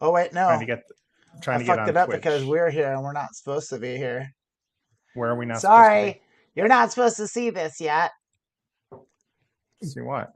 Oh wait, Trying to no. get I trying to get fucked on it up because Twitch. we're here and we're not supposed to be here. Where are we not supposed to be? Sorry, you're not supposed to see this yet. See what?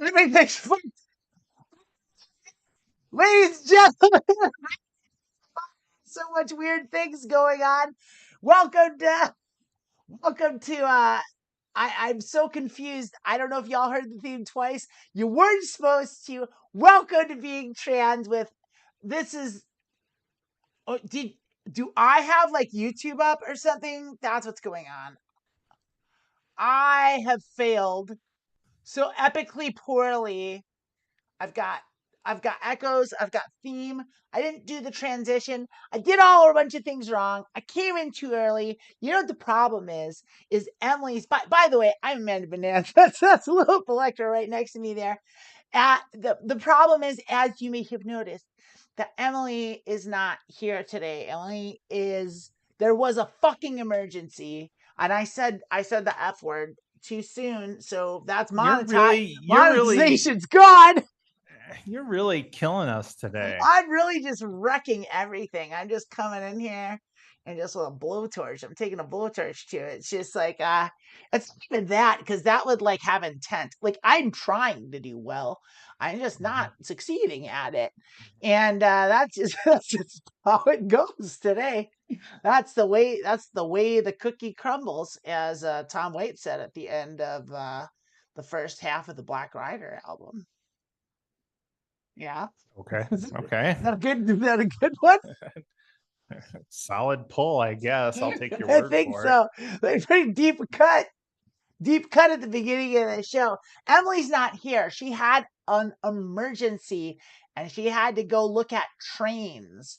Everything's fun. Ladies and gentlemen, so much weird things going on. Welcome to I'm so confused. I don't know if y'all heard the theme twice. You weren't supposed to. Welcome to Being Trans with this is do I have like YouTube up or something? That's what's going on. I have failed so epically poorly. I've got echoes, I've got theme. I didn't do the transition. I did a bunch of things wrong. I came in too early. You know what the problem is Emily's by the way, I'm Amanda Bonanza. That's Lilith Elektra right next to me there. The problem is, as you may have noticed, that Emily is not here today. There was a fucking emergency, and I said the F word too soon, so that's monetization's gone. You're really killing us today. I'm really just wrecking everything. I'm just coming in here and just with a blowtorch. I'm taking a blowtorch to it. It's just like it's not even that, because that would like have intent. Like, I'm trying to do well. I'm just not succeeding at it. And that's just how it goes today. That's the way the cookie crumbles, as Tom Waits said at the end of the first half of the Black Rider album. Yeah. Okay. Is that a good one? Solid pull, I guess. I'll take your word for it. I think so. Like, pretty deep cut at the beginning of the show. Emily's not here. She had an emergency and she had to go look at trains.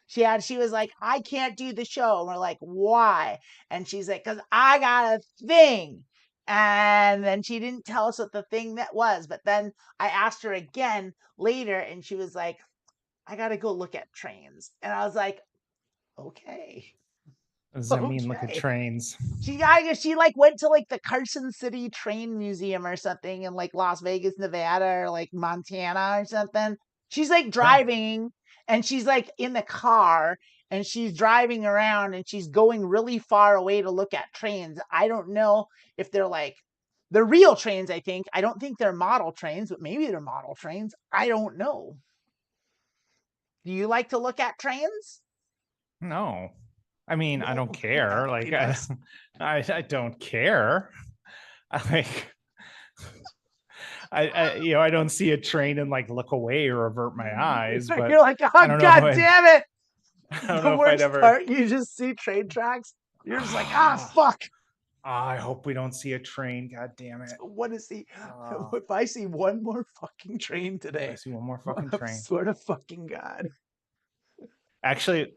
She was like, I can't do the show. And we're like, why? And she's like, because I got a thing. And then she didn't tell us what the thing that was. But then I asked her again later, and she was like, I got to go look at trains. And I was like, okay. What does that mean, look at trains? She like went to like the Carson City Train Museum or something in like Las Vegas, Nevada, or like Montana or something. She's like driving, and she's like in the car, and she's driving around, and she's going really far away to look at trains. I don't know if they're real trains. I don't think they're model trains, but maybe they're model trains. I don't know. Do you like to look at trains? No. I mean, I don't care. Like, I don't care. I don't see a train and like look away or avert my eyes. But you're like, oh, God damn it! I don't know if I'd ever. Part, you just see train tracks. You're just like, fuck. I hope we don't see a train. God damn it! What is he? If I see one more fucking train today, I see one more fucking train. I swear to fucking God. Actually,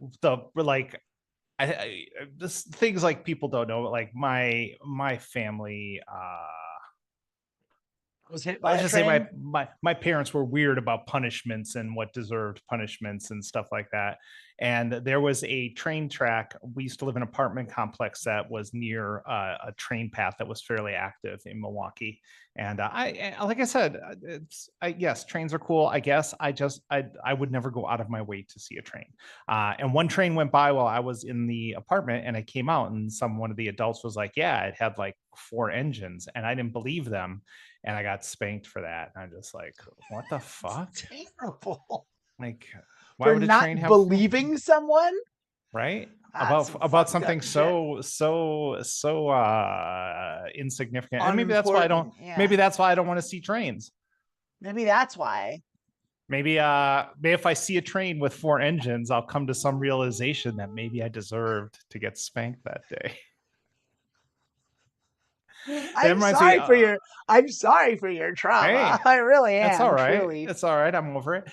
this things like people don't know, but like my family was hit by a train. Say my parents were weird about punishments and what deserved punishments and stuff like that. And there was a train track. We used to live in an apartment complex that was near a train path that was fairly active in Milwaukee. And like I said, yes, trains are cool. I guess I would never go out of my way to see a train. And one train went by while I was in the apartment, and I came out, and one of the adults was like, "Yeah, it had like 4 engines," and I didn't believe them. And I got spanked for that. And I'm just like, what the fuck? Terrible. Like, why would a train have believing someone? Right? About something so insignificant. And maybe that's why I don't. Yeah. Maybe that's why I don't want to see trains. Maybe that's why. Maybe if I see a train with 4 engines, I'll come to some realization that maybe I deserved to get spanked that day. I'm sorry for your trauma. Hey, I really am. That's all right. Truly. It's all right. I'm over it.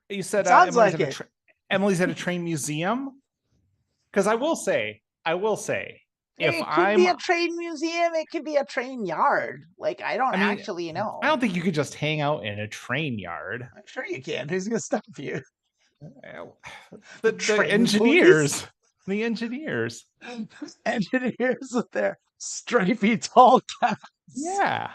You said Emily's at a train museum. Because I will say, it could be a train museum. It could be a train yard. Like, I don't actually know. I don't think you could just hang out in a train yard. I'm sure you can. Who's going to stop you? The engineers. The engineers. Engineers with their stripy tall caps. Yeah.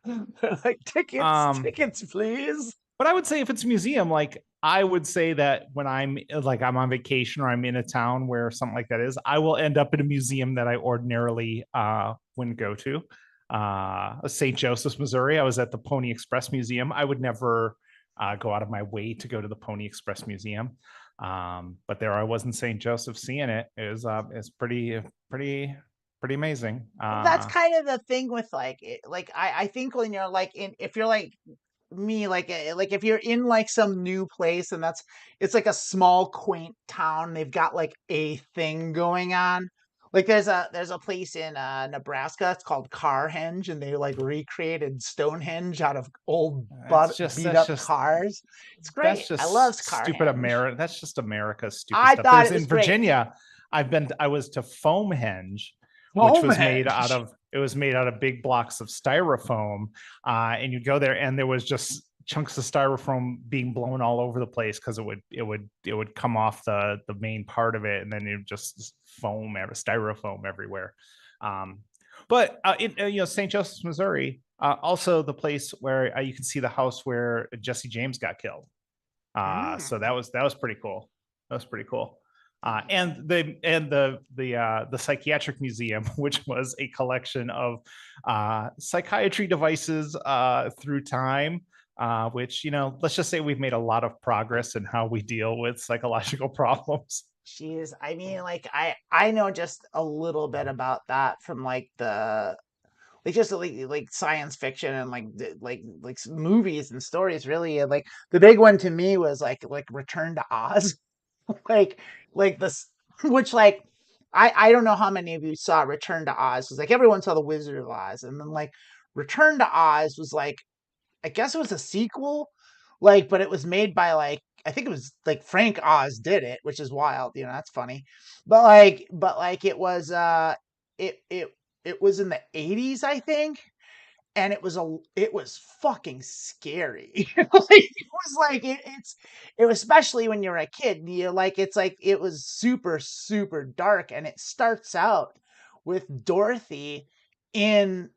They're like, tickets, please. But I would say if it's a museum, like, I would say that when I'm on vacation or I'm in a town where something like that is, I will end up in a museum that I ordinarily wouldn't go to. St. Joseph's, Missouri. I was at the Pony Express Museum. I would never go out of my way to go to the Pony Express Museum. But there I was in St. Joseph seeing it. It's pretty amazing. Well, that's kind of the thing with like like I think when you're like in if you're like me like if you're in like some new place and it's like a small quaint town, they've got like a thing going on. Like there's a place in Nebraska. It's called Carhenge, and they like recreated Stonehenge out of old beat That's up just cars. It's great. that's I love just stupid Carhenge. America. That's just America's stupid I stuff. thought There's it was in great. Virginia. I was to Foamhenge, which was made out Stonehenge. of big blocks of styrofoam, and you go there and there was just chunks of styrofoam being blown all over the place because it would come off the main part of it, and then it just styrofoam everywhere. But St. Joseph's, Missouri, also the place where you can see the house where Jesse James got killed. So Mm. that was pretty cool. That was pretty cool. And the psychiatric museum, which was a collection of psychiatry devices through time, which let's just say we've made a lot of progress in how we deal with psychological problems. Jeez, I mean, like I know just a little bit about that from like the like just like science fiction and like movies and stories really, and like the big one to me was like Return to Oz, like this, which like I don't know how many of you saw Return to Oz, because like everyone saw the Wizard of Oz, and then like Return to Oz was like I guess it was a sequel, like, but it was made by like I think it was like Frank Oz did it, which is wild. That's funny. But like it it was in the 80s, I think, and it was fucking scary. Like it was like it was, especially when you're a kid. You like it's like it was super super dark, and it starts out with Dorothy in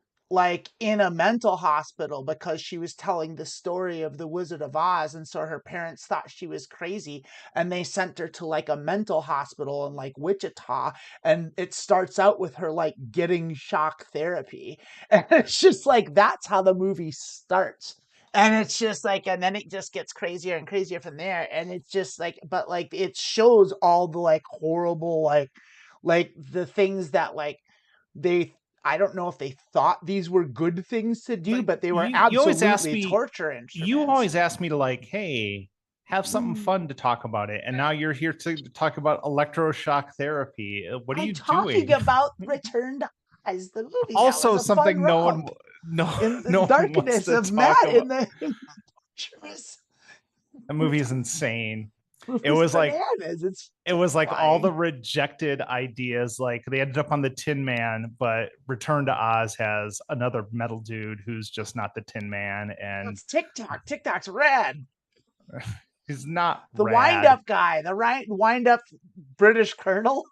in a mental hospital because she was telling the story of the Wizard of Oz, and so her parents thought she was crazy, and they sent her to like a mental hospital in like Wichita, and it starts out with her like getting shock therapy. And it's just like that's how the movie starts. And it's just like, and then it just gets crazier and crazier from there. And it's just like, but like it shows all the like horrible, like the things that like they, I don't know if they thought these were good things to do, Like but they were you always ask absolutely me, torture you instruments. always ask me to like, hey, have something fun to talk about it, and now you're here to talk about electroshock therapy. What are I'm you talking doing? about Return to Oz, the movie. That was Also, a fun something romp no in the no one wants darkness to of talk Matt about. in the The movie is insane. It movie's was like bananas. It's it was like all the terrifying. rejected ideas. Like they ended up on the Tin Man, but Return to Oz has another metal dude who's just not the Tin Man, and That's TikTok. TikTok's rad. he's not The wind rad. up guy, the right wind up British colonel.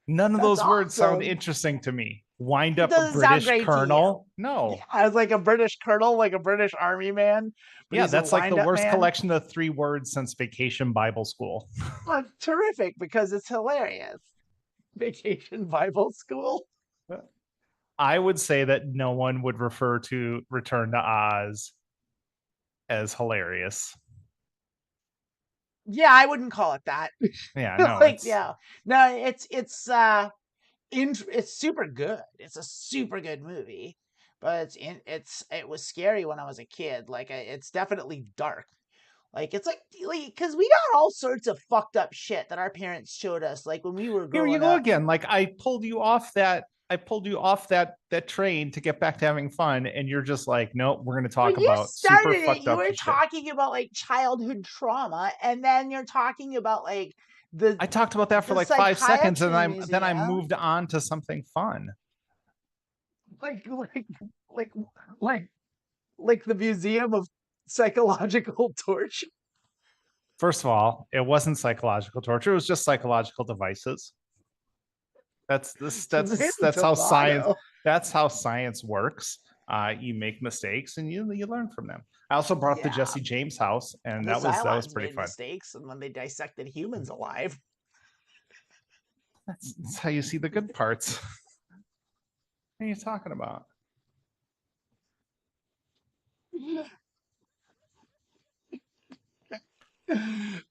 None of That's those words sound awesome. interesting to me. Wind It up a doesn't sound British great to you. colonel? Yeah, No. I was like a British colonel, like a British army man, but Yeah, he's a that's like the wind up worst man. collection of 3 words since Vacation Bible School. Well, terrific because it's hilarious. Vacation Bible School. I would say that no one would refer to Return to Oz as hilarious. Yeah, I wouldn't call it that. Yeah, no, Like, it's yeah, no, it's super good. It's a super good movie, but it was scary when I was a kid. Like it's definitely dark. Like it's like because we got all sorts of fucked up shit that our parents showed us like when we were here you growing go up. again. Like I pulled you off that train to get back to having fun, and you're just like, nope, we're gonna When talk you about super started it, fucked you up were shit. talking about like childhood trauma, and then you're talking about like the I talked about that for the like 5 seconds, and psychiatry I museum, moved on to something fun. like like like like the museum of psychological torture. First of all, it wasn't psychological torture; it was just psychological devices. That's this. Tomato, That's how science. tomato. That's how science works. You make mistakes and you learn from them. I also brought up the Yeah, Jesse James house, and the that was Cylons pretty made fun. mistakes, and when they dissected humans alive. That's how you see the good parts. are you talking about?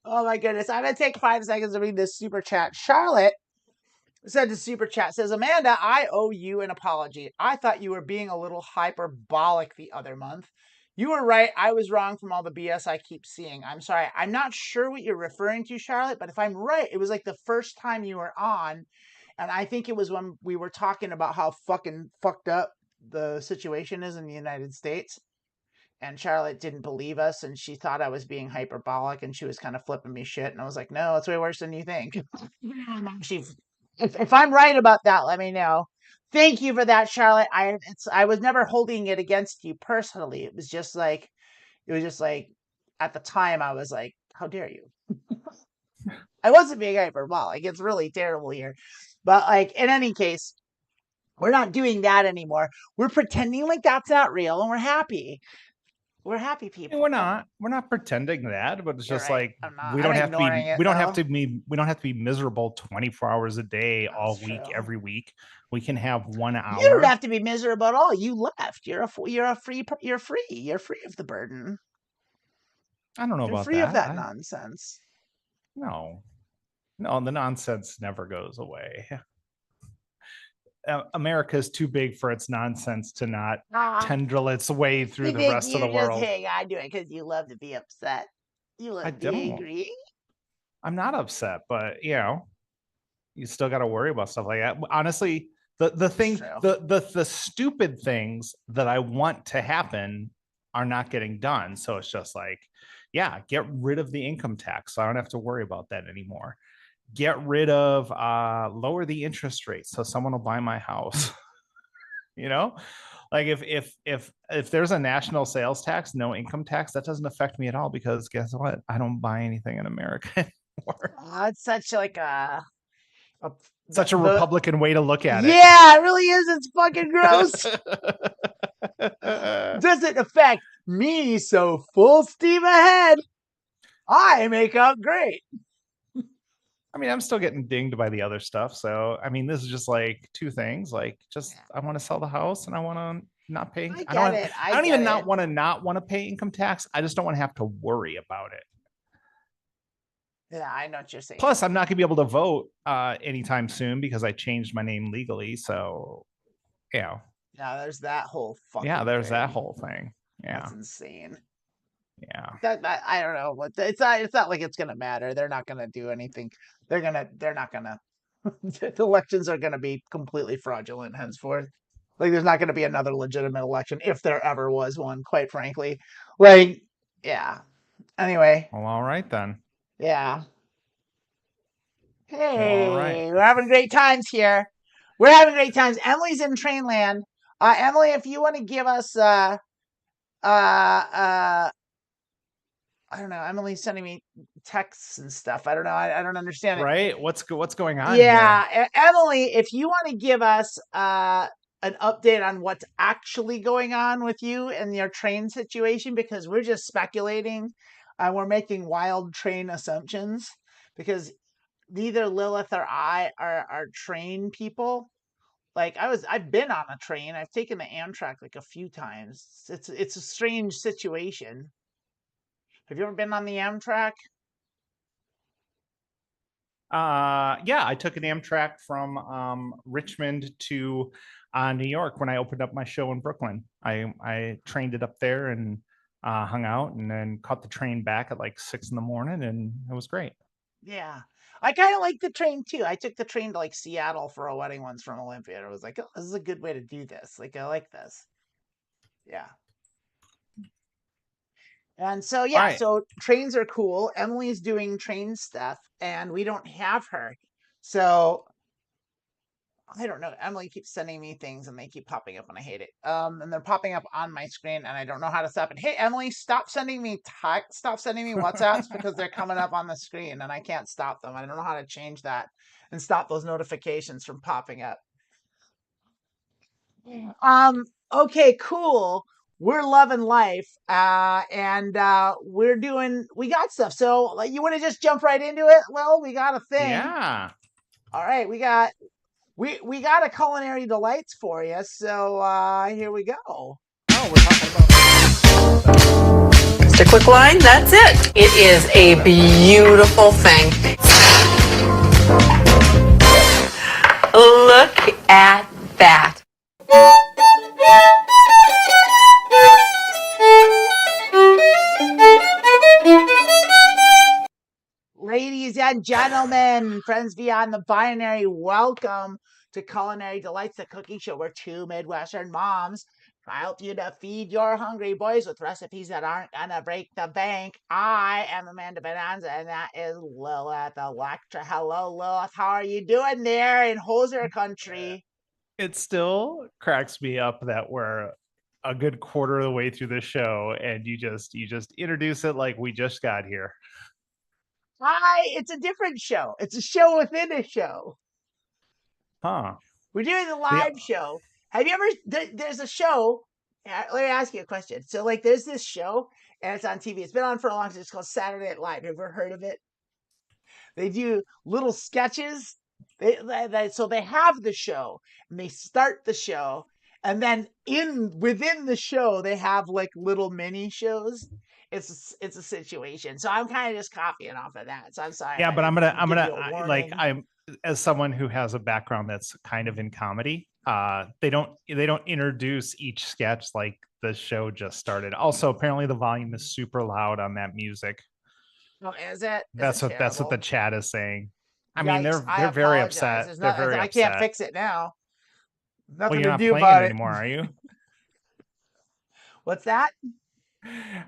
Oh my goodness. I'm going to take 5 seconds to read this super chat. Charlotte said the super chat says, Amanda, I owe you an apology. I thought you were being a little hyperbolic the other month. You were right. I was wrong from all the BS I keep seeing. I'm sorry. I'm not sure what you're referring to, Charlotte, but if I'm right, it was like the first time you were on. And I think it was when we were talking about how fucking fucked up the situation is in the United States. And Charlotte didn't believe us, and she thought I was being hyperbolic, and she was kind of flipping me shit. And I was like, no, it's way worse than you think. If I'm right about that, let me know. Thank you for that, Charlotte. I was never holding it against you personally. It was just like at the time I was like, how dare you? I wasn't being hyperbolic. It's really terrible here. But like in any case, we're not doing that anymore. We're pretending like that's not real, and we're happy. We're happy people. We're not. We're not pretending that, but it's You're just right. like I'm not. we I'm don't have to ignoring be. it, We don't have though. to be. We don't have to be miserable 24 hours a day, That's all week, true. every week. We can have 1 hour. You don't have to be miserable at all. You left. You're free. You're free of the burden. I don't know You're about free of that that. nonsense. No, the nonsense never goes away. America is too big for its nonsense to not tendril its way through the rest of the world. You just hang on to it because you love to be upset. You love I to be don't. angry. I'm not upset, but you still got to worry about stuff like that. Honestly, the thing, the stupid things that I want to happen are not getting done. So it's just like, get rid of the income tax. So I don't have to worry about that anymore. Get rid of lower the interest rate so someone will buy my house. Like if there's a national sales tax, no income tax, that doesn't affect me at all because guess what? I don't buy anything in America anymore. It's such like such a Republican way to look at it. Yeah, it really is. It's fucking gross. Doesn't affect me, so full steam ahead. I make out great. I mean, I'm still getting dinged by the other stuff. So, I mean, this is just like 2 things. Like, I want to sell the house and I want to not pay. I don't even not want to pay income tax. I just don't want to have to worry about it. Yeah, I know what you're saying. Plus, I'm not going to be able to vote anytime soon because I changed my name legally. So, yeah, there's that whole fucking that whole thing. Yeah, that's insane. Yeah, that I don't know what it's not like it's gonna matter. They're not gonna do anything. They're not gonna. The elections are gonna be completely fraudulent henceforth. Like there's not gonna be another legitimate election if there ever was one. Quite frankly, like yeah. Anyway. Well, all right then. Yeah. Hey, all right. We're having great times here. We're having great times. Emily's in Trainland. Emily, if you want to give us I don't know. Emily's sending me texts and stuff. I don't know. I don't understand it. Right? What's going on? Yeah, here? Emily, if you want to give us an update on what's actually going on with you and your train situation, because we're just speculating. We're making wild train assumptions because neither Lilith or I are train people. Like I've been on a train. I've taken the Amtrak like a few times. It's a strange situation. Have you ever been on the Amtrak? Yeah, I took an Amtrak from Richmond to New York when I opened up my show in Brooklyn. I trained it up there and hung out and then caught the train back at like 6 a.m. and it was great. Yeah. I kind of like the train too. I took the train to like Seattle for a wedding once from Olympia. I was like, oh, this is a good way to do this. Like, I like this. Yeah. And so, yeah, so trains are cool. Emily's doing train stuff and we don't have her. So I don't know. Emily keeps sending me things and they keep popping up and I hate it. And they're popping up on my screen and I don't know how to stop it. Hey, Emily, stop sending me WhatsApps because they're coming up on the screen and I can't stop them. I don't know how to change that and stop those notifications from popping up. Okay, cool. We're loving life. And we got stuff. So like, you want to just jump right into it? Well, we got a thing. Yeah. All right, we got We got a culinary delights for you, so here we go. Oh, we're talking about. Just a quick line, that's it. It is a beautiful thing. Look at that. Ladies and gentlemen, friends beyond the binary, welcome to Culinary Delights, the cooking show where two Midwestern moms help you to feed your hungry boys with recipes that aren't gonna break the bank. I am Amanda Bonanza, and that is Lilith Elektra. Hello, Lilith. How are you doing there in Hoser country? It still cracks me up that we're a good quarter of the way through the show and you just introduce it like we just got here. Hi, it's a different show. It's a show within a show. Huh. We're doing a The live show. Have you ever? There's a show. Let me ask you a question. So, like, there's this show, and it's on TV. It's been on for a long time. It's called Saturday Night Live. Have you ever heard of it? They do little sketches. So they have the show, and they start the show, and then within the show they have like little mini shows. It's a situation. So I'm kind of just copying off of that. So I'm sorry if yeah, I but didn't give you a like warning. I'm as someone who has a background that's kind of in comedy, they don't introduce each sketch like the show just started. Also, apparently the volume is super loud on that music. Oh, is it? Is it That's what the terrible? chat is saying. I mean, Yikes! I they're very apologize. upset. There's They're not. very I can't upset. fix it now. Well, Nothing you're to not do playing it about it. anymore, are you? What's that?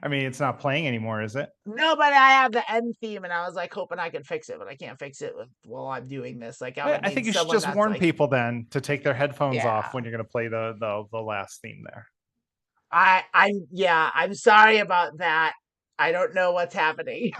I mean, it's not playing anymore, is it? No, but I have the end theme, and I was like hoping I could fix it, but I can't fix it while I'm doing this. Like I would I need think you should someone just that's warn like, people then to take their headphones yeah. off when you're going to play the last theme there. I'm sorry about that. I don't know what's happening.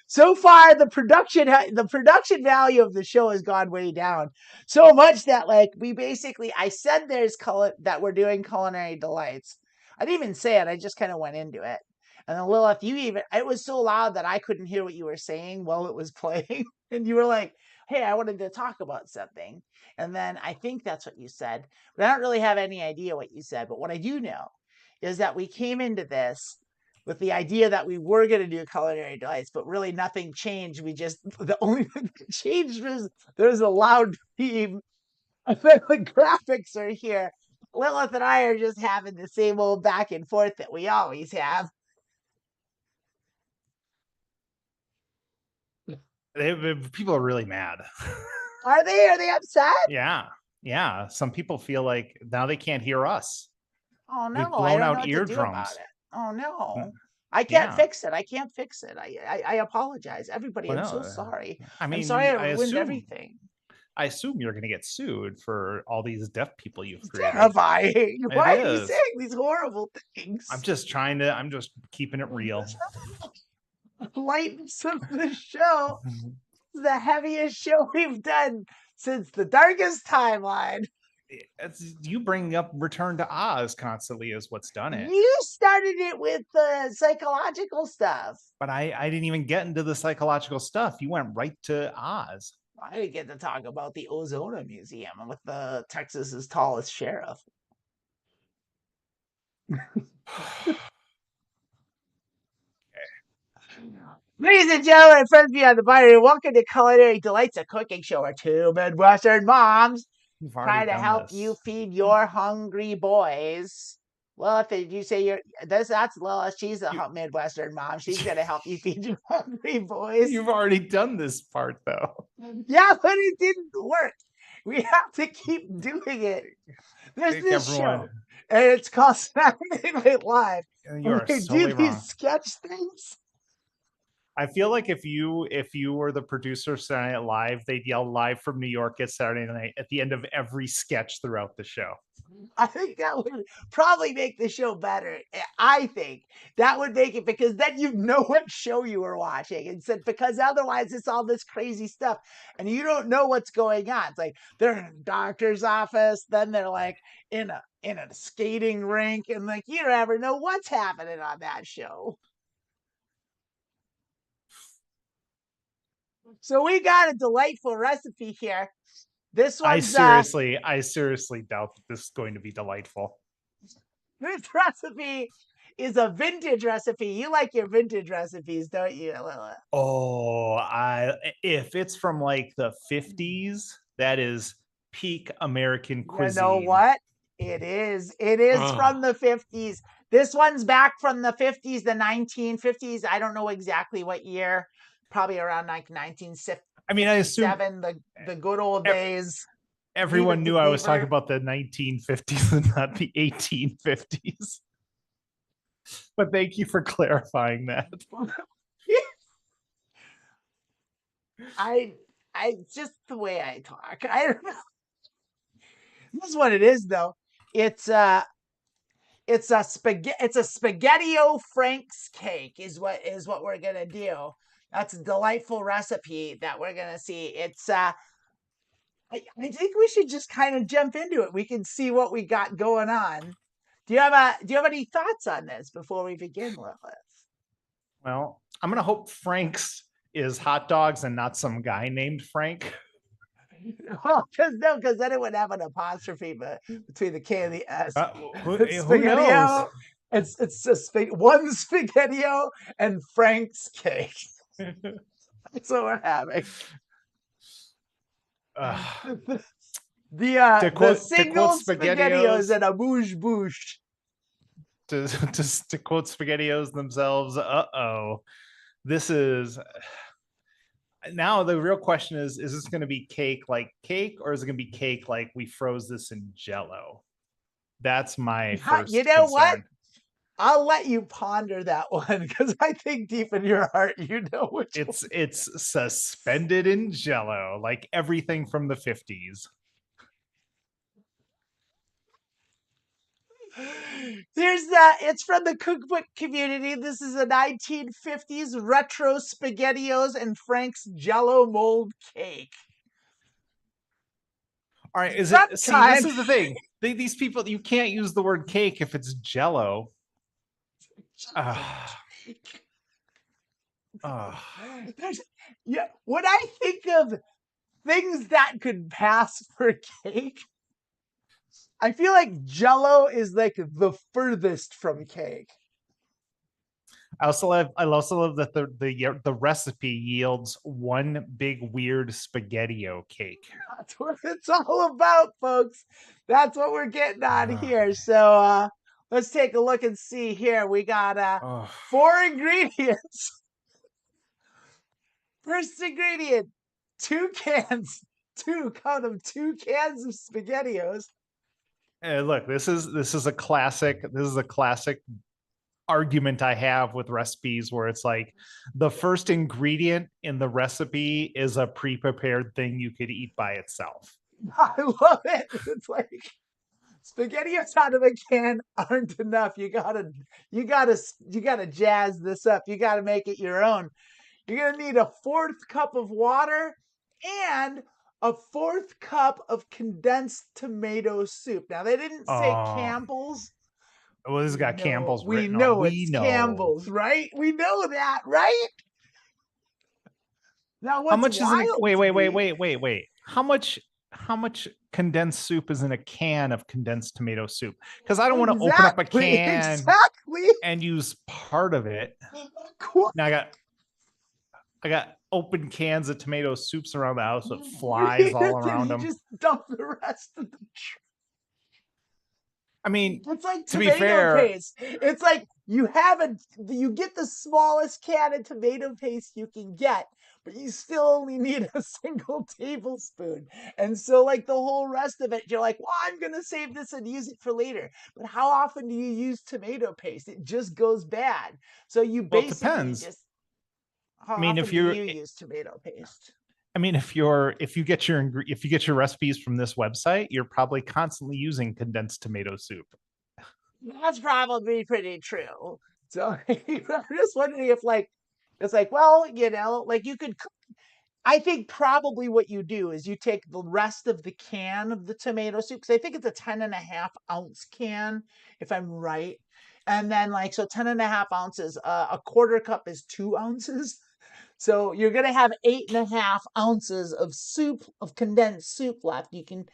So far the production value of the show has gone way down so much that like I said that we're doing culinary delights. I didn't even say it. I just kind of went into it. And then Lilith, it was so loud that I couldn't hear what you were saying while it was playing. And you were like, "Hey, I wanted to talk about something." And then I think that's what you said, but I don't really have any idea what you said. But what I do know is that we came into this with the idea that we were going to do culinary delights, but really nothing changed. The only thing that changed was there's a loud theme. And then the graphics are here. Lilith and I are just having the same old back and forth that we always have. People are really mad. Are they? Are they upset? Yeah. Yeah. Some people feel like now they can't hear us. Oh We've no, I blown don't know out what to do about eardrums. it. Oh Mm, no. I can't Yeah. fix it. I can't fix it. I apologize. Everybody, Well, I'm no. so sorry. I I'm mean, sorry I ruined everything. I assume you're going to get sued for all these deaf people you've It's created. terrifying. It Why are you is. saying these horrible I'm things? just keeping it real. Lightness of the show. This is the heaviest show we've done since the darkest timeline. You bring up Return to Oz constantly is what's done it. You started it with the psychological stuff. But I didn't even get into the psychological stuff. You went right to Oz. I didn't get to talk about the Ozona Museum with the Texas's tallest sheriff. Ladies and gentlemen, friends beyond the binary, welcome to Culinary Delights, a cooking show where two Midwestern moms You've already try to done help this. you feed your hungry boys. Lilith, did you say that's Lilith? She's a Midwestern mom. She's gonna help you feed your hungry boys. You've already done this part though. Yeah, but it didn't work. We have to keep doing it. There's this show, and it's called Saturday Night Live. You are We solely do these wrong. sketch things. I feel like if you were the producer of Saturday Night Live, they'd yell live from New York at Saturday night at the end of every sketch throughout the show. I think that would probably make the show better. I think that would make it because then you know what show you were watching. And said because otherwise it's all this crazy stuff and you don't know what's going on. It's like they're in a doctor's office, then they're like in a skating rink, and like you don't ever know what's happening on that show. So we got a delightful recipe here. This I one's seriously doubt that this is going to be delightful. this recipe is a vintage recipe. You like your vintage recipes, don't you, Lilith? Oh, if it's from like the 50s, that is peak American cuisine. You know what? It is. It is from the 50s. This one's back from the 50s, the 1950s. I don't know exactly what year. Probably around like 1957. I mean, I assume the good old days. everyone knew I was talking about the 1950s and not the 1850s. But thank you for clarifying that. It's just the way I talk. I don't know. This is what it is, though. It's a spaghettio Frank's cake is what we're gonna do. That's a delightful recipe that we're gonna see. It's I think we should just kind of jump into it. We can see what we got going on. Do you have any thoughts on this before we begin, Lilith? Well, I'm gonna hope Frank's is hot dogs and not some guy named Frank. Well, because then it would have an apostrophe between the K and the S. Who knows? It's one spaghettio and Frank's cake. That's what we're having. The single spaghettios and a bouche bouche. To quote SpaghettiOs themselves, this is now the real question is this going to be cake like cake, or is it going to be cake like we froze this in Jello? That's my first concern. What? I'll let you ponder that one, because I think deep in your heart you know which it's suspended in Jello, like everything from the 50s. It's from the cookbook community. This is a 1950s retro SpaghettiOs and Frank's Jello mold cake. All right, this is the thing. These people, you can't use the word cake if it's Jello. Yeah, when I think of things that could pass for cake, I feel like Jello is like the furthest from cake. I also love that the recipe yields one big weird spaghettio cake. That's what it's all about, folks. That's what we're getting on here. So let's take a look and see here. We got 4 ingredients. First ingredient, 2 cans. 2 cans of SpaghettiOs. Look, this is a classic argument I have with recipes where it's like the first ingredient in the recipe is a pre-prepared thing you could eat by itself. I love it. It's like SpaghettiOs out of a can aren't enough. You gotta jazz this up. You gotta make it your own. You're gonna need a 4th cup of water and a 4th cup of condensed tomato soup. Now they didn't say Campbell's. Well, this has got Campbell's written on. We know it's Campbell's, right? We know that, right? Now, how much is in wait. How much condensed soup is in a can of condensed tomato soup? Because I don't want to open up a can and use part of it. Now I got open cans of tomato soups around the house with flies all around them. Just dump the rest of the I mean, it's like to be fair, paste. It's like you get the smallest can of tomato paste you can get, but you still only need a single tablespoon. And so like the whole rest of it, you're like, well, I'm going to save this and use it for later. But how often do you use tomato paste? It just goes bad. So you basically it depends. just, how often do you use tomato paste? I mean, if you get your recipes from this website, you're probably constantly using condensed tomato soup. That's probably pretty true. So I'm just wondering if it's like, well, like you could cook. I think probably what you do is you take the rest of the can of the tomato soup, because I think it's a 10.5-ounce can, if I'm right. And then 10.5 ounces, a 1/4 cup is 2 ounces. So you're gonna have 8.5 ounces of soup, of condensed soup left. You can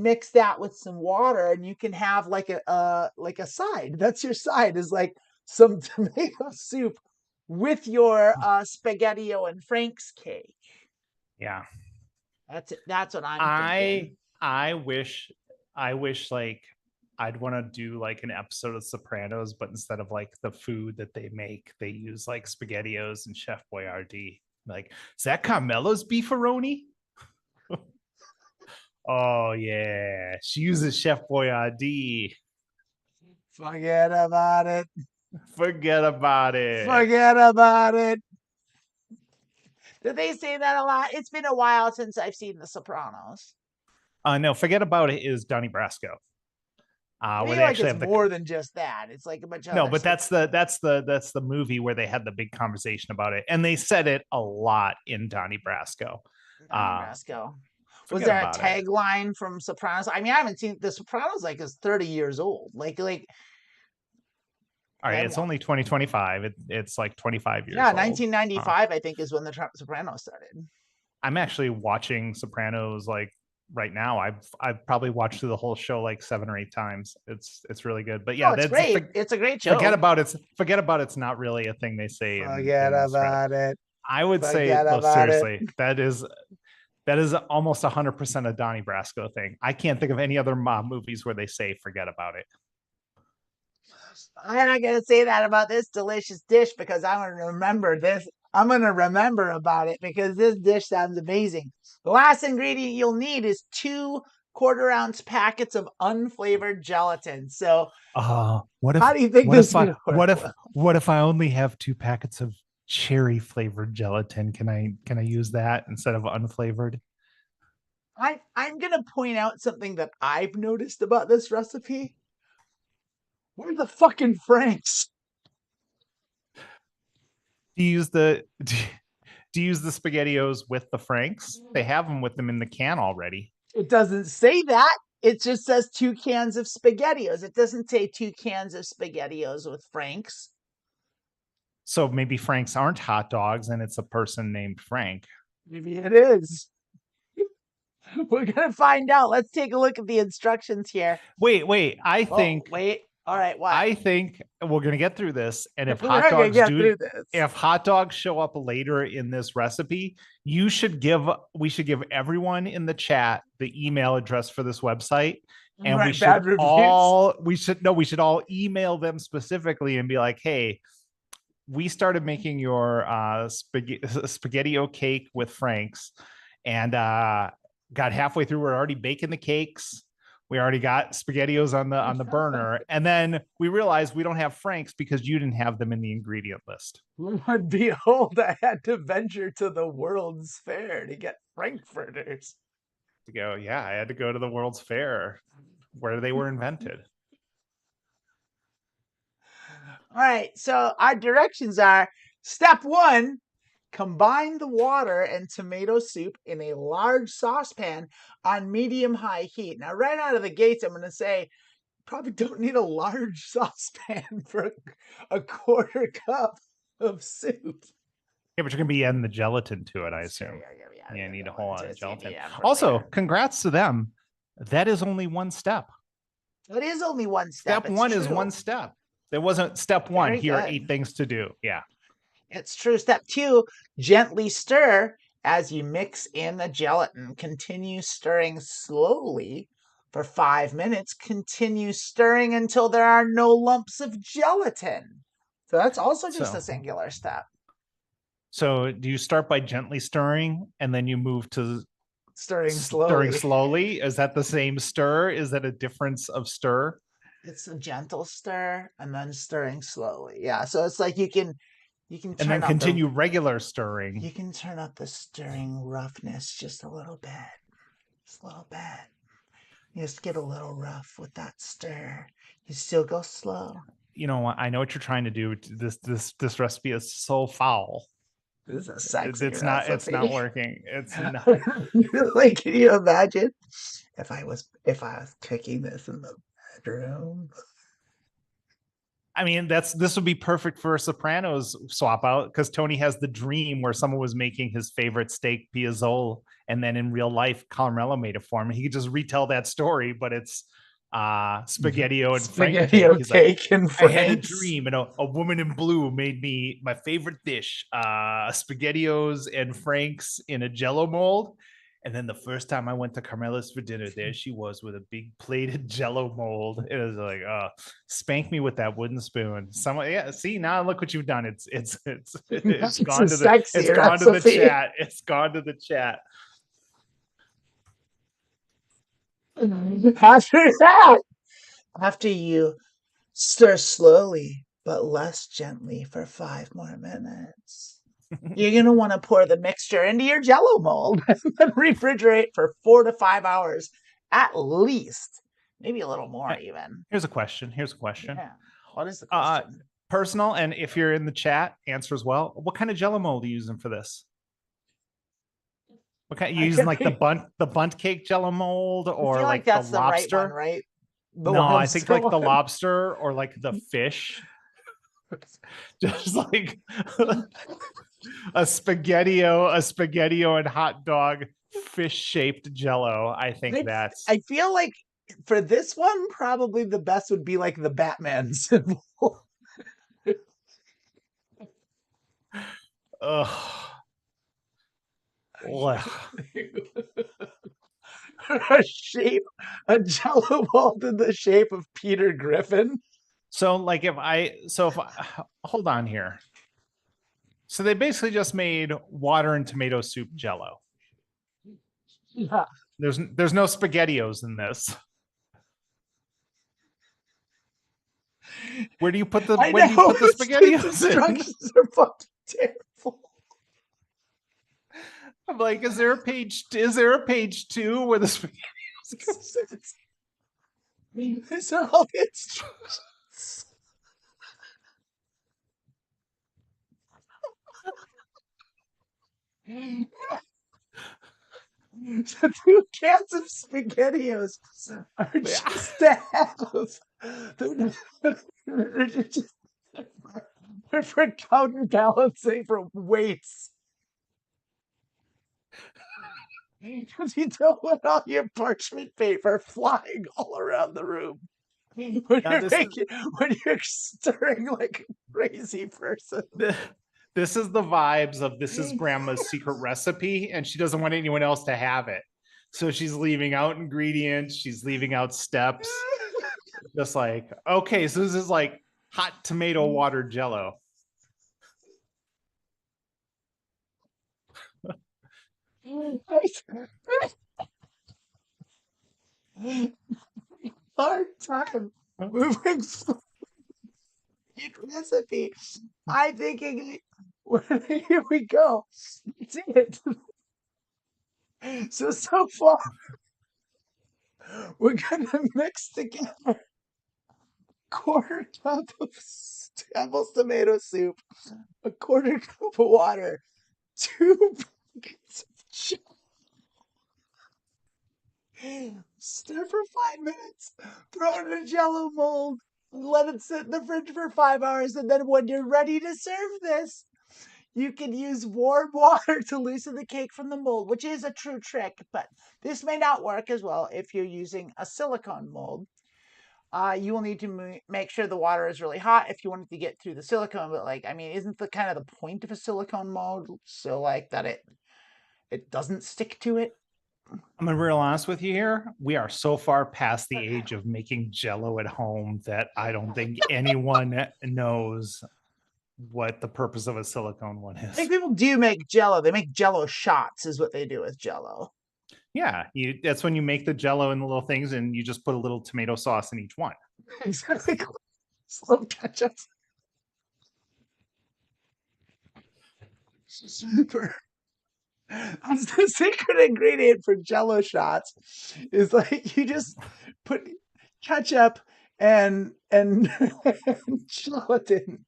mix that with some water, and you can have like a side. That's your side, is like some tomato soup with your spaghettio and Frank's cake. Yeah. That's it. That's what I'm thinking. I wish like I'd want to do like an episode of Sopranos, but instead of like the food that they make, they use like SpaghettiOs and Chef Boyardee. Like, is that Carmelo's beefaroni? Oh yeah, she uses Chef Boyardee. Forget about it. Forget about it. Forget about it. Do they say that a lot? It's been a while since I've seen The Sopranos. No, forget about it is Donnie Brasco. I Where feel they like actually it's have more than just that. It's like a bunch of no, other but stuff. that's the movie where they had the big conversation about it, and they said it a lot in Donnie Brasco. Donnie Brasco. Was Forget there a about it. tagline from Sopranos? I mean, I haven't seen The Sopranos like is 30 years old. Like All right, I it's wa- only 2025. It's like 25 years yeah, old. 1995 I think is when the Sopranos started. I'm actually watching Sopranos like right now. I've probably watched through the whole show like 7 or 8 times. It's really good. But yeah, Oh, it's that's great. It's a great show. forget about it. Forget about it's not really a thing they say. Forget about it. I would say, Forget no, about it. seriously, that is almost 100% a Donnie Brasco thing. I can't think of any other movies where they say forget about it. I'm not going to say that about this delicious dish because I'm going to remember this. I'm going to remember about it because this dish sounds amazing. The last ingredient you'll need is 2 1/4-ounce packets of unflavored gelatin. So, What if how do you think this is going to work? what if I only have 2 packets of cherry flavored gelatin? Can I use that instead of unflavored? I'm going to point out something that I've noticed about this recipe. Where are the fucking Franks? Do you use the SpaghettiOs with the Franks? They have them with them in the can already. It doesn't say that. It just says 2 cans of SpaghettiOs. It doesn't say 2 cans of SpaghettiOs with Franks. So maybe Franks aren't hot dogs and it's a person named Frank. Maybe it is. We're going to find out. Let's take a look at the instructions here. Wait. I think. Wait. All right. What? I think we're going to get through this. And if hot dogs show up later in this recipe, we should give everyone in the chat the email address for this website. And we should all email them specifically and be like, hey, we started making your spaghetti-o cake with Franks and got halfway through. We're already baking the cakes. We already got SpaghettiOs on the burner. And then we realized we don't have Franks because you didn't have them in the ingredient list. Lord behold, I had to venture to the World's Fair to get Frankfurters. I had to go to the World's Fair where they were invented. All right, so our directions are: step 1, combine the water and tomato soup in a large saucepan on medium-high heat. Now, right out of the gates, I'm going to say, probably don't need a large saucepan for a 1/4 cup of soup. Yeah, but you're going to be adding the gelatin to it, I assume. Yeah, you need a whole lot of gelatin. Also, later. Congrats to them. That is only one step. It is only one step. Step 1 is one step. There wasn't step 1. Here are 8 things to do. Yeah. It's true. Step 2, gently stir as you mix in the gelatin. Continue stirring slowly for 5 minutes. Continue stirring until there are no lumps of gelatin. So that's also just a singular step. So do you start by gently stirring and then you move to stirring slowly? Is that the same stir? Is that a difference of stir? It's a gentle stir and then stirring slowly. Yeah. So it's like you can turn and then continue regular stirring. You can turn up the stirring roughness just a little bit. Just a little bit. You just get a little rough with that stir. You still go slow. You know what? I know what you're trying to do. This recipe is so foul. This is a sexy It's recipe. It's not working. It's not. Like, can you imagine if I was cooking this in the bedroom? I mean, this would be perfect for a Sopranos swap out because Tony has the dream where someone was making his favorite steak piazzole, and then in real life, Carmelo made it for him. He could just retell that story, but it's spaghettio and frank cake. He's like, and I had a franks. dream, and a woman in blue made me my favorite dish, spaghettios and franks in a Jello mold. And then the first time I went to Carmela's for dinner, there she was with a big plated Jello mold. It was like, spank me with that wooden spoon. Someone, yeah. See, now look what you've done. It's gone to the it's gone to the chat. It's gone to the chat. After you stir slowly but less gently for 5 more minutes, you're going to want to pour the mixture into your Jello mold and then refrigerate for 4 to 5 hours at least. Maybe a little more even. Here's a question. Yeah. What is the question? Personal, and if you're in the chat, answer as well. What kind of Jello mold are you using for this? What kind? You using like the bunt cake Jello mold, or like that's the lobster? Right one, right? No, I think like the lobster or like the fish. Just like a spaghettio and hot dog fish shaped Jello. I think that's. I feel like for this one, probably the best would be like the Batman symbol. A Jello mold in the shape of Peter Griffin. So like if I hold on here. So they basically just made water and tomato soup Jello. Yeah. There's no spaghettios in this. Where do you put the spaghettios in? Instructions are fucking terrible. I'm like, is there a page 2 where the spaghettios go? These are all the instructions. The 2 cans of SpaghettiOs are just to have. They're for counterbalancing from weights. Because you don't want all your parchment paper flying all around the room when you're stirring like a crazy person. This is the vibes of this is grandma's secret recipe, and she doesn't want anyone else to have it. So she's leaving out ingredients. She's leaving out steps. Just like, okay, so this is like hot tomato water Jello. Hard time moving recipe. I'm thinking, here we go. That's it. So far, we're gonna mix together a quarter cup of devil's tomato soup, a quarter cup of water, 2 buckets of jello. Stir for 5 minutes, throw it in a Jello mold, let it sit in the fridge for 5 hours, and then when you're ready to serve this, you can use warm water to loosen the cake from the mold, which is a true trick, but this may not work as well if you're using a silicone mold. You will need to make sure the water is really hot if you want it to get through the silicone, but like, I mean, isn't the kind of the point of a silicone mold so like that it doesn't stick to it? I'm gonna be real honest with you here. We are so far past the age of making Jello at home that I don't think anyone knows what the purpose of a silicone one is. I think people do make Jello. They make Jello shots is what they do with Jello. Yeah, that's when you make the Jello in the little things and you just put a little tomato sauce in each one. Exactly. Slow ketchup. Super. That's the secret ingredient for Jello shots. Is like you just put ketchup and gelatin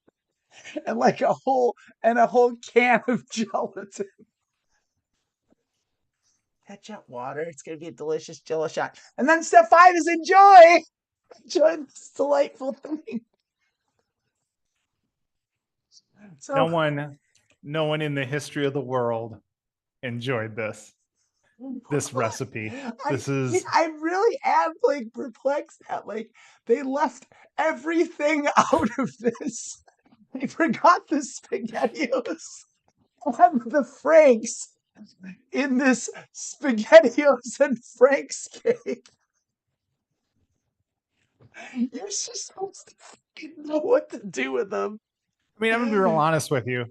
and like a whole can of gelatin. Ketchup, water. It's gonna be a delicious Jello shot. And then step 5 is enjoy this delightful thing. So no one in the history of the world enjoyed this recipe. I really am like perplexed at like they left everything out of this. They forgot the SpaghettiOs and the Franks in this SpaghettiOs and Franks cake. You're just supposed to fucking know what to do with them. I mean, I'm gonna be real honest with you.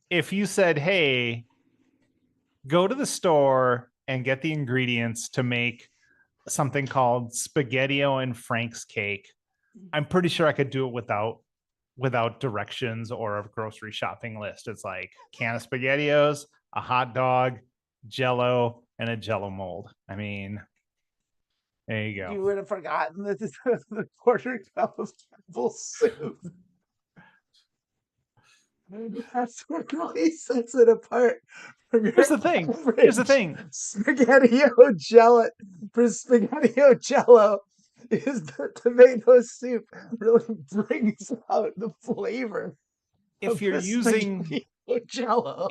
If you said, hey, go to the store and get the ingredients to make something called spaghettio and Frank's cake, I'm pretty sure I could do it without directions or a grocery shopping list. It's like can of spaghettios, a hot dog, Jello, and a Jello mold. I mean, there you go. You would have forgotten that this was the quarter cup of full soup. That's what really sets it apart from your Here's the thing. SpaghettiO Jello for SpaghettiO Jello is the tomato soup really brings out the flavor. If you're using Jello.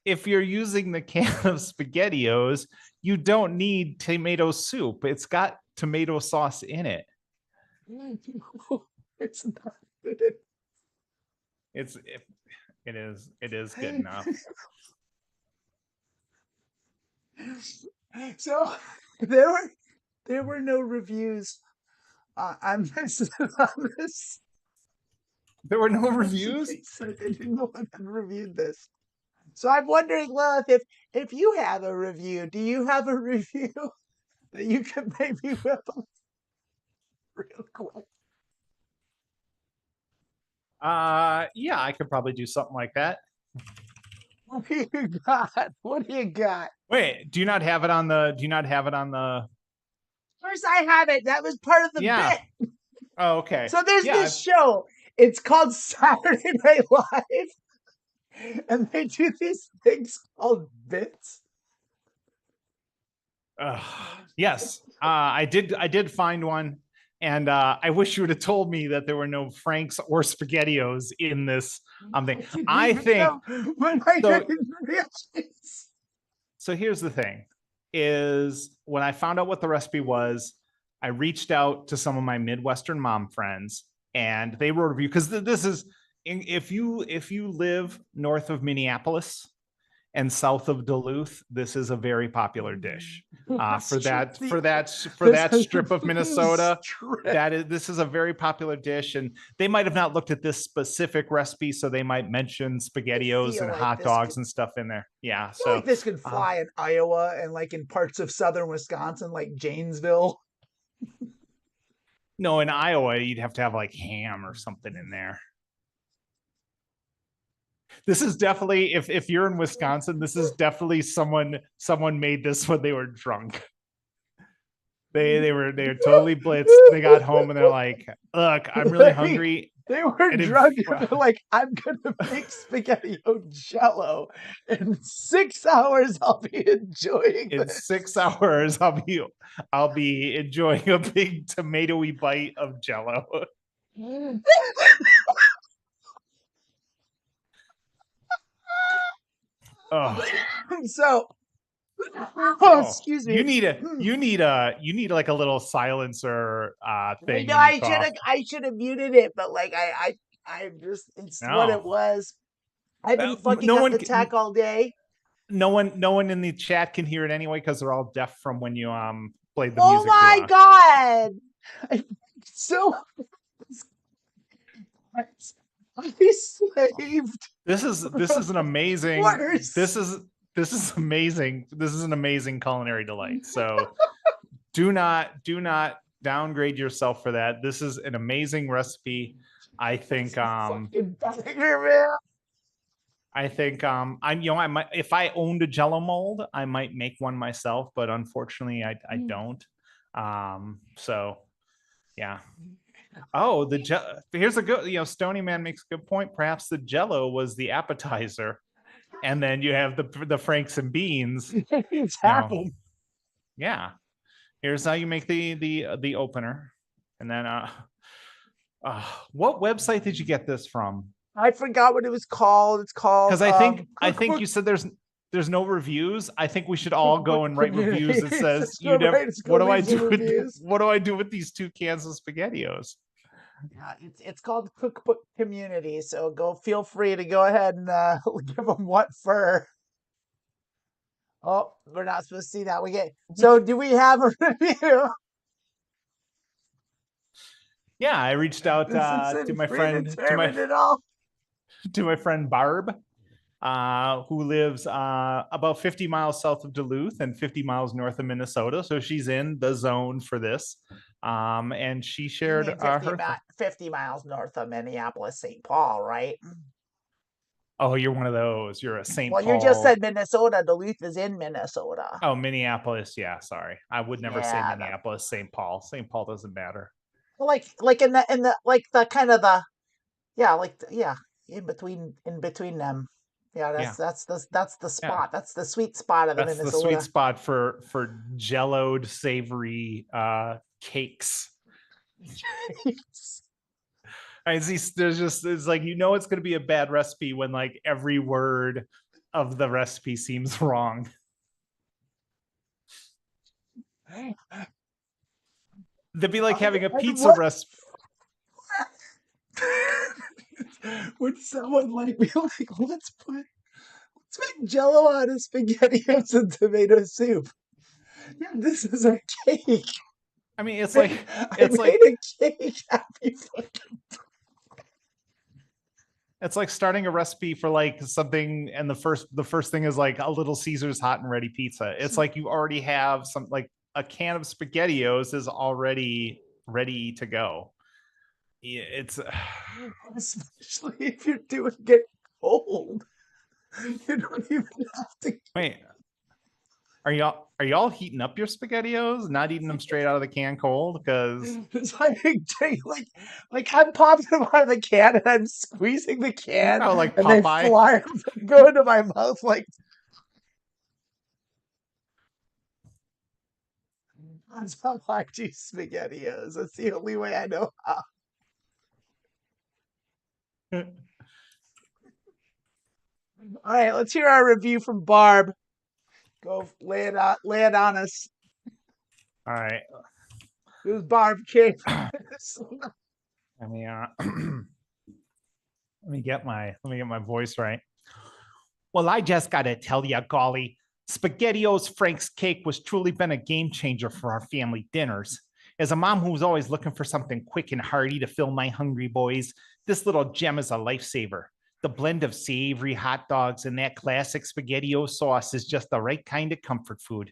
If you're using the can of SpaghettiOs, you don't need tomato soup. It's got tomato sauce in it. It's not good. It is good enough. So there were no reviews on this. There were no reviews? So no one had reviewed this. So I'm wondering, Lilith, if you have a review, do you have a review that you can maybe whip up real quick? Yeah, I could probably do something like that. What do you got? What do you got? Wait, do you not have it on the First, I have it. That was part of the bit. Oh, okay. So there's this show. It's called Saturday Night Live. And they do these things called bits. Yes. I did find one. And I wish you would have told me that there were no Franks or SpaghettiOs in this thing. I think so. Here's the thing: is when I found out what the recipe was, I reached out to some of my Midwestern mom friends, and they wrote a review because this is if you live north of Minneapolis and south of Duluth, this is a very popular dish. For that strip of Minnesota, this is a very popular dish, and they might have not looked at this specific recipe, so they might mention SpaghettiOs and hot dogs and stuff in there. Yeah, so like this could fly in Iowa and like in parts of southern Wisconsin, like Janesville. No, in Iowa, you'd have to have like ham or something in there. This is definitely if you're in Wisconsin, this is definitely someone made this when they were drunk. They were totally blitzed. They got home and they're like, "Look, I'm really hungry." They were drunk. They're like, "I'm gonna make spaghettio Jello in 6 hours. I'll be enjoying in 6 hours. I'll be enjoying a big tomatoey bite of Jello." Oh. So, excuse me. You need like a little silencer thing. No, I should have muted it, but like I just it's what it was. I've been fucking up the tech all day. No one in the chat can hear it anyway because they're all deaf from when you played the Oh music. my god! So I slaved. This is an amazing. This is amazing. This is an amazing culinary delight. So do not downgrade yourself for that. This is an amazing recipe. I think I might, if I owned a Jello mold, I might make one myself, but unfortunately I don't. So yeah. Oh, here's a good, Stony Man makes a good point. Perhaps the Jello was the appetizer, and then you have the Franks and beans. It's happened. Yeah. Here's how you make the opener, and then What website did you get this from? I forgot what it was called. It's called Because I think Cookbook. you said there's no reviews. I think we should all go and write reviews that Communities. says you never. Right, What do I leave some do with reviews. what do I do with these 2 cans of SpaghettiOs? Yeah, it's called Cookbook Community. So feel free to go ahead and give them what for. Oh, we're not supposed to see that. So do we have a review? Yeah, I reached out to my friend to my friend Barb, who lives about 50 miles south of Duluth and 50 miles north of Minnesota. So she's in the zone for this. And she shared 50 miles north of Minneapolis, St. Paul, right? Oh, you're one of those. You're a St. Well, Paul. you just said Minnesota. Duluth is in Minnesota. Oh, Minneapolis. Yeah, sorry. I would never say Minneapolis, St. Paul. St. Paul doesn't matter. Well, like in the like the kind of the in between them. Yeah, that's the spot. Yeah. That's the sweet spot of the Minnesota. That's the sweet spot for jelloed savory cakes. I see. It's like, it's going to be a bad recipe when like every word of the recipe seems wrong. That'd be like having a pizza recipe. Would someone like be like, let's make Jello out of SpaghettiOs and tomato soup? Yeah, this is a cake. I mean, it's like a cake. Happy fucking. It's like starting a recipe for like something, and the first thing is like a Little Caesars hot and ready pizza. It's like you already have some, like a can of SpaghettiOs is already ready to go. It's especially if you're doing it cold. You don't even have to wait. Are y'all heating up your SpaghettiOs, not eating them straight out of the can cold? Because it's like I'm popping them out of the can and I'm squeezing the can, like and Popeye. they fly and go into my mouth like. That's how I do SpaghettiOs. That's the only way I know how. All right, let's hear our review from Barb. Go lay it on us. All right. Who's Barb King? Let me get my voice right. Well, I just gotta tell you, golly, SpaghettiOs Frank's cake was truly been a game changer for our family dinners. As a mom who was always looking for something quick and hearty to fill my hungry boys, this little gem is a lifesaver. The blend of savory hot dogs and that classic SpaghettiOs sauce is just the right kind of comfort food.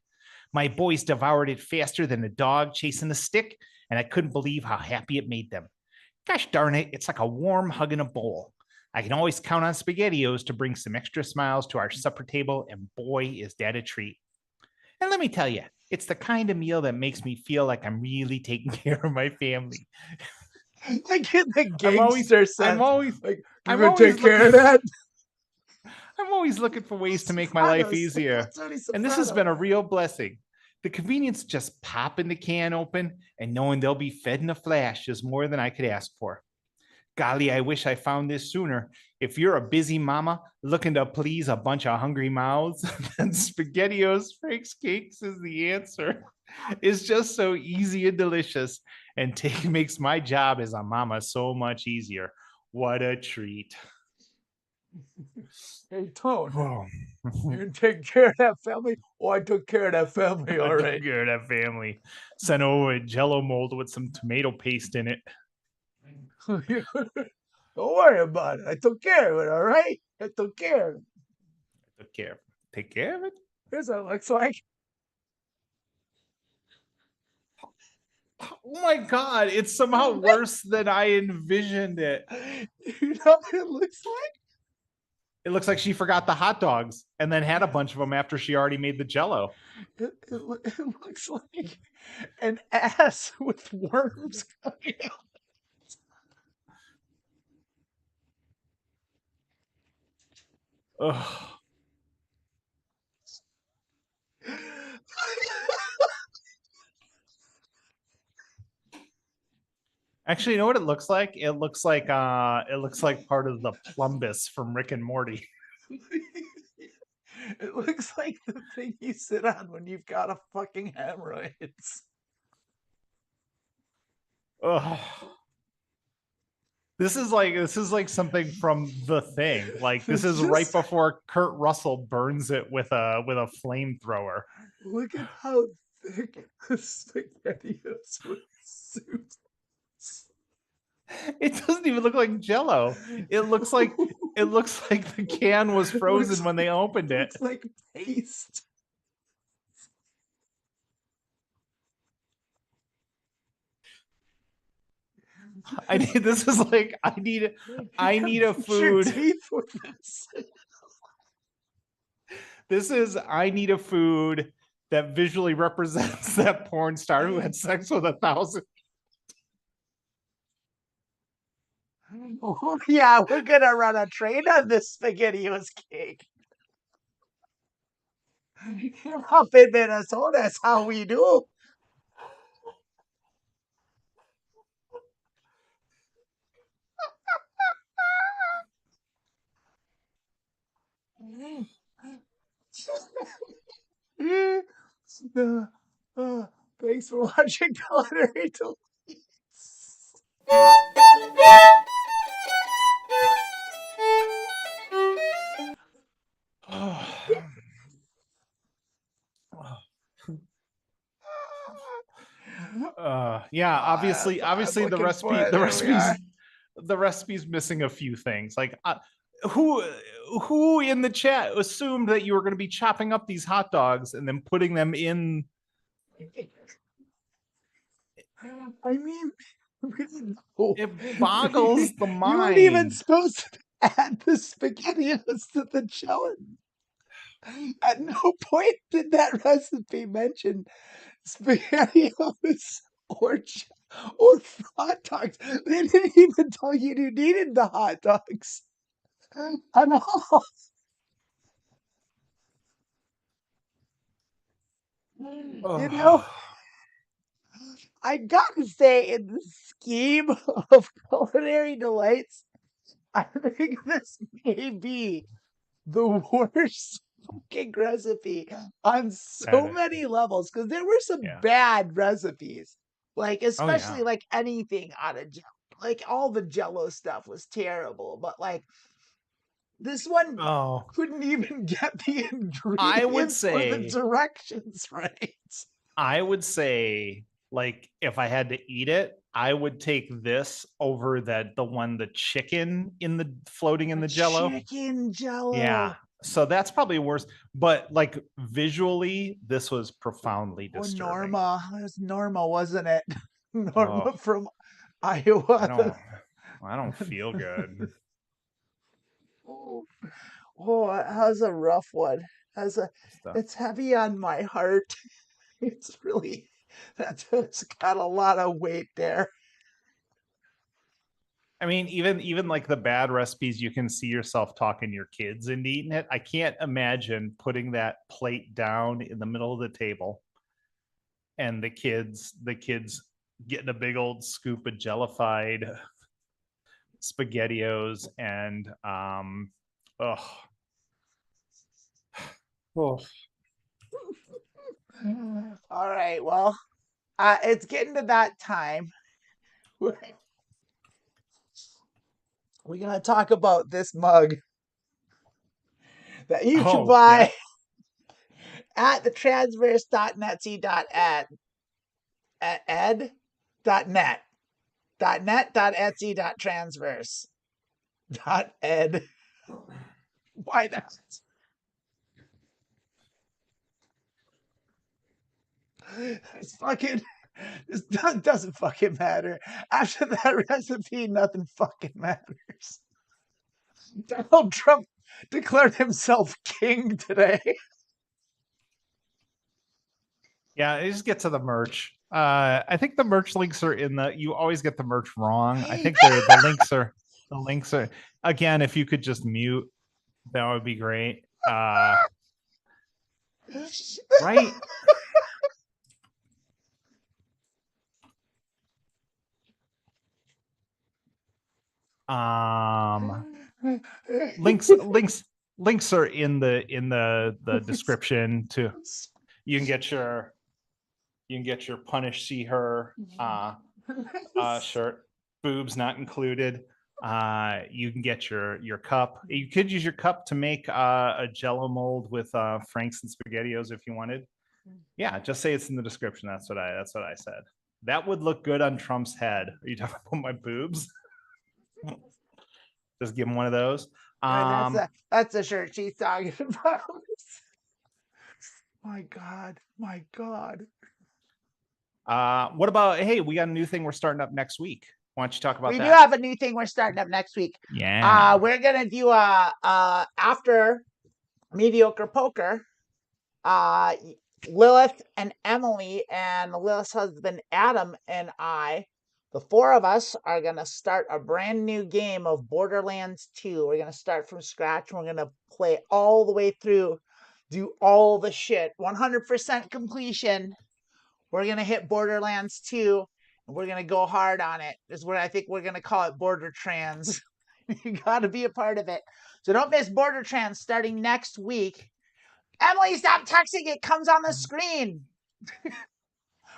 My boys devoured it faster than a dog chasing a stick, and I couldn't believe how happy it made them. Gosh darn it, it's like a warm hug in a bowl. I can always count on SpaghettiOs to bring some extra smiles to our supper table, and boy, is that a treat. And let me tell you, it's the kind of meal that makes me feel like I'm really taking care of my family. Like in the gangster sense. I'm always take care of that. I'm always looking for ways to make my life easier. And this has been a real blessing. The convenience just popping the can open and knowing they'll be fed in a flash is more than I could ask for. Golly, I wish I found this sooner. If you're a busy mama looking to please a bunch of hungry mouths, then SpaghettiOs Frank's Cakes is the answer. It's just so easy and delicious, and makes my job as a mama so much easier. What a treat. Hey, Tone, you take care of that family? Oh, I took care of that family, all right. Took care of that family. Sent over a Jello mold with some tomato paste in it. Don't worry about it. I took care of it, all right? I took care of it. Take care of it? Here's what it looks like. Oh my God, it's somehow worse than I envisioned it. You know what it looks like? It looks like she forgot the hot dogs and then had a bunch of them after she already made the Jello. It looks like an ass with worms coming out. Ugh. Actually, you know what it looks like? It looks like part of the plumbus from Rick and Morty. It looks like the thing you sit on when you've got a fucking hemorrhoids. Ugh. This is like something from The Thing. Like this is right before Kurt Russell burns it with a flamethrower. Look at how thick the spaghetti is with soup. It doesn't even look like Jello. It looks like the can was frozen when they opened it. It's like paste. I need a food. Teeth with this. I need a food that visually represents that porn star who had sex with 1,000. Oh, yeah, we're gonna run a train on this SpaghettiOs cake. Up in Minnesota, that's how we do. Thanks for watching Culinary Delights. Yeah, obviously the recipe's missing a few things. Like who in the chat assumed that you were going to be chopping up these hot dogs and then putting them in? I mean, it boggles the mind. You weren't even supposed to add the SpaghettiOs to the challenge. At no point did that recipe mention SpaghettiOs or hot dogs. They didn't even tell you needed the hot dogs at all. You know, I gotta say, in the scheme of Culinary Delights, I think this may be the worst fucking recipe on so many levels, because there were some bad recipes, like especially like anything out of Jello. Like all the Jello stuff was terrible, but like this one couldn't even get the ingredients or the directions right. I would say, like, if I had to eat it, I would take this over the chicken floating in the Jello. Chicken Jello. Yeah. So that's probably worse. But like visually, this was profoundly disturbing. Norma. It was Norma, wasn't it? Norma from Iowa. I don't feel good. How's a rough one. It's heavy on my heart. It's really, that's got a lot of weight there. I mean, even like the bad recipes, you can see yourself talking your kids into eating it. I can't imagine putting that plate down in the middle of the table and the kids getting a big old scoop of jellified SpaghettiOs and All right, well, it's getting to that time. We're gonna talk about this mug that you can buy at the transverse.netsy.ed .net.etsy.transverse.ed. Why not? It's fucking. It doesn't fucking matter. After that recipe, nothing fucking matters. Donald Trump declared himself king today. Yeah, just get to the merch. I think the merch links are you always get the merch wrong. I think the links are again, if you could just mute, that would be great. Right. Links are in the description to. You can get your punish see her shirt, boobs not included. You can get your cup. You could use your cup to make a Jello mold with Franks and SpaghettiOs if you wanted. Yeah, just say it's in the description. That's what I said. That would look good on Trump's head. Are you talking about my boobs? Just give him one of those. That's the shirt she's talking about. My God. What about, hey, we got a new thing we're starting up next week. Why don't you talk about that? We do have a new thing we're starting up next week. Yeah. We're gonna do after Mediocre Poker. Lilith and Emily and Lilith's husband Adam and I, the four of us, are gonna start a brand new game of Borderlands 2. We're gonna start from scratch. We're gonna play all the way through, do all the shit, 100% completion. We're gonna hit Borderlands 2, and we're gonna go hard on it. Is where I think we're gonna call it Border Trans. You gotta be a part of it. So don't miss Border Trans starting next week. Emily, stop texting. It comes on the screen.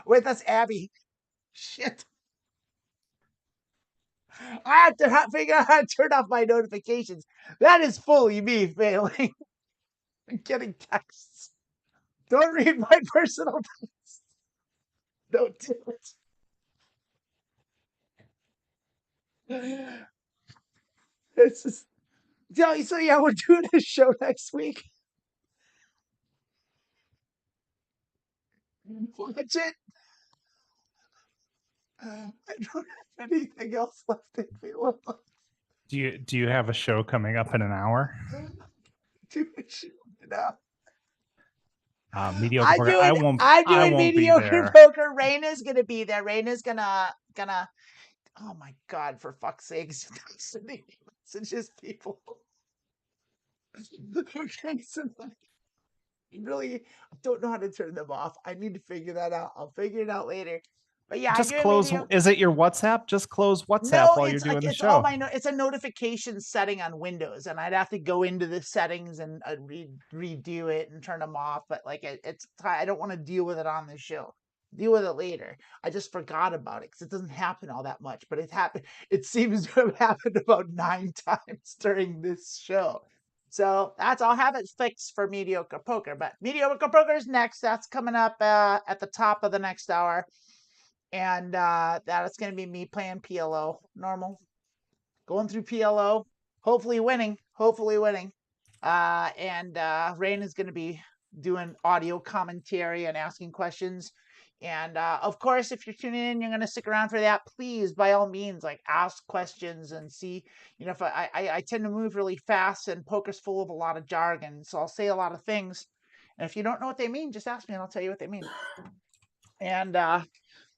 With us, Abby. Shit. I have to figure out how to turn off my notifications. That is fully me failing. Getting texts. Don't read my personal texts. Don't do it. It's just. So yeah, we're doing a show next week. Watch it. I don't have anything else left in me. Do you have a show coming up in an hour? Do a show now. Mediocre poker. I'm doing mediocre poker. Raina's gonna be there. Raina's gonna. Oh my God! For fuck's sakes, it's just people. Okay, so really, I don't know how to turn them off. I need to figure that out. I'll figure it out later. But yeah, just close. Is it your WhatsApp? Just close WhatsApp while you're doing the show. It's a notification setting on Windows, and I'd have to go into the settings and redo it and turn them off. But like, I don't want to deal with it on the show. Deal with it later. I just forgot about it because it doesn't happen all that much, but it happened. It seems to have happened about 9 times during this show. So I'll have it fixed for Mediocre Poker. But Mediocre Poker is next. That's coming up at the top of the next hour. And that is going to be me playing PLO. Normal. Going through PLO. Hopefully winning. And Rain is going to be doing audio commentary and asking questions. And of course, if you're tuning in, you're going to stick around for that. Please, by all means, like ask questions and see. You know, if I tend to move really fast, and poker's full of a lot of jargon, so I'll say a lot of things. And if you don't know what they mean, just ask me, and I'll tell you what they mean. And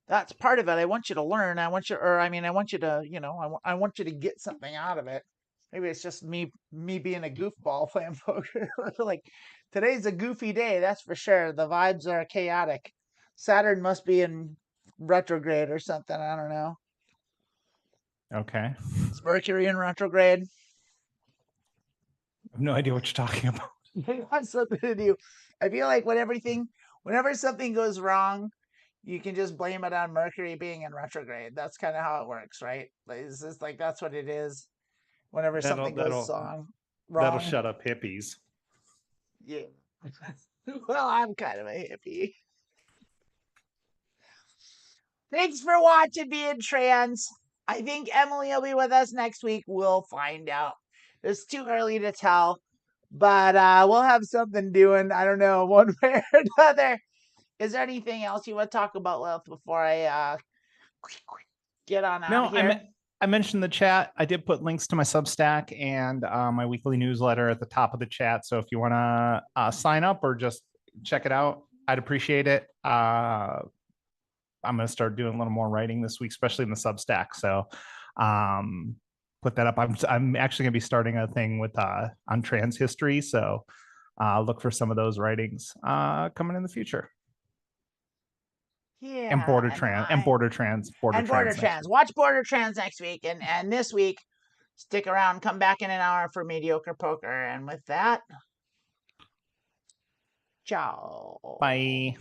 that's part of it. I want you to learn. I want you to, I want you to get something out of it. Maybe it's just me being a goofball playing poker. Like today's a goofy day, that's for sure. The vibes are chaotic. Saturn must be in retrograde or something. I don't know. Okay. It's Mercury in retrograde. I have no idea what you're talking about. It has something to do. I feel like whenever something goes wrong, you can just blame it on Mercury being in retrograde. That's kind of how it works, right? It's just like that's what it is. Whenever something goes wrong. That'll shut up hippies. Yeah. Well, I'm kind of a hippie. Thanks for watching Being Trans. I think Emily will be with us next week. We'll find out. It's too early to tell, but we'll have something doing. I don't know, one way or another. Is there anything else you want to talk about, Lilith, before I get on out of here? I mentioned the chat. I did put links to my Substack and my weekly newsletter at the top of the chat. So if you want to sign up or just check it out, I'd appreciate it. I'm going to start doing a little more writing this week, especially in the Substack. So put that up. I'm actually going to be starting a thing with on trans history. So look for some of those writings coming in the future. Yeah. And border trans. Watch Border Trans next week. And this week, Stick around. Come back in an hour for mediocre poker. And with that, ciao. Bye.